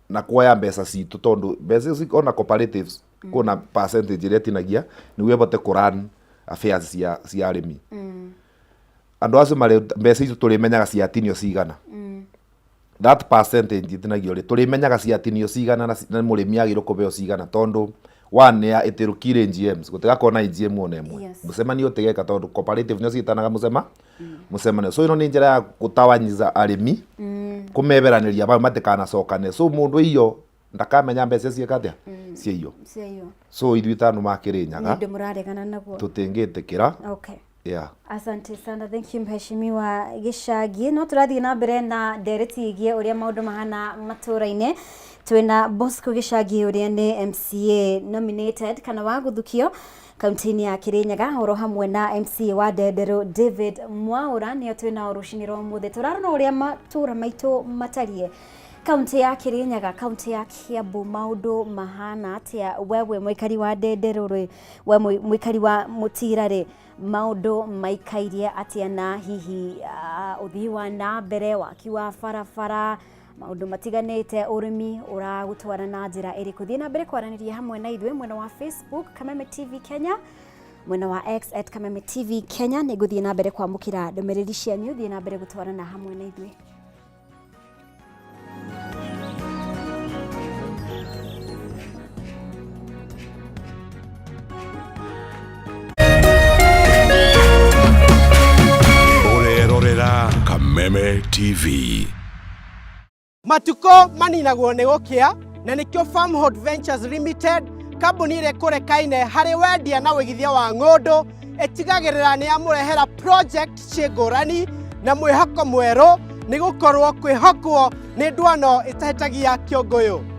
na kuoya mbeca citu tondu mbeca ici ona cooperatives kuna percentage iria tinagia ni webote kuran affairs cia arimi andu acio mari mbeca icio turimenyaga ciatinio cigana that percentage itinagio ri turimenyaga ciatinio cigana na murimi agirwo kubeo cigana tondu one ya itirukire GMs gutigakona GM one emwe mucemanio utigeka tondu cooperative nyo citanaga mucemanio so ino ni njira ya gutawanyiza arimi kumeberaniria ba matikana cokane so mundu iyo ndakamenya mbeca ciekatia cio so ithuitanu makirinyaga ndio muraregana naguo tutingitikira okay yeah. Asante sana, thank you Mheshimiwa Gichangi. No turathie na mbere na ndereti igie uria maundu mahana matura-ine. Twina Bosco Gichangi uria ni MCA nominated kana wa guthukio kaunti-ini ya Kirinyaga oro hamwe na MCA wa Ndendero David Mwaura nio twina rucini rwa muthe turarona uria matura maitu matarie kaunti ya Kirinyaga, kaunti ya Kiambu, maundu mahana atia wewe mwikari wa Ndendero we mwikari wa Mutira maundu maikairie atia na hihi uthii wa na mbere waki wa barabara maundu matiganite urimi uragutwara na njira iri kuthii na mbere kwaraniria hamwe na ithwe mwena wa Facebook Kameme TV Kenya, mwena wa X @Kameme TV Kenya ni guthii na mbere kwamukira ndumiriri cianyu thii na mbere gutwarana hamwe na ithwe. Kameme TV. Matuko maninagwo nĩ gũkĩa na nĩkĩo Farmhold Ventures Limited kambuni ĩrĩa kũrekaine harĩ wendia na wĩigithia wa ng'ũndũ ĩtigagĩrĩra nĩ yamũrehera project ciĩngũrani na mwĩhoko mwerũ nĩ gũkorwo kwĩhokwo nĩ ndwano ĩtahĩtagia kĩũngũyũ.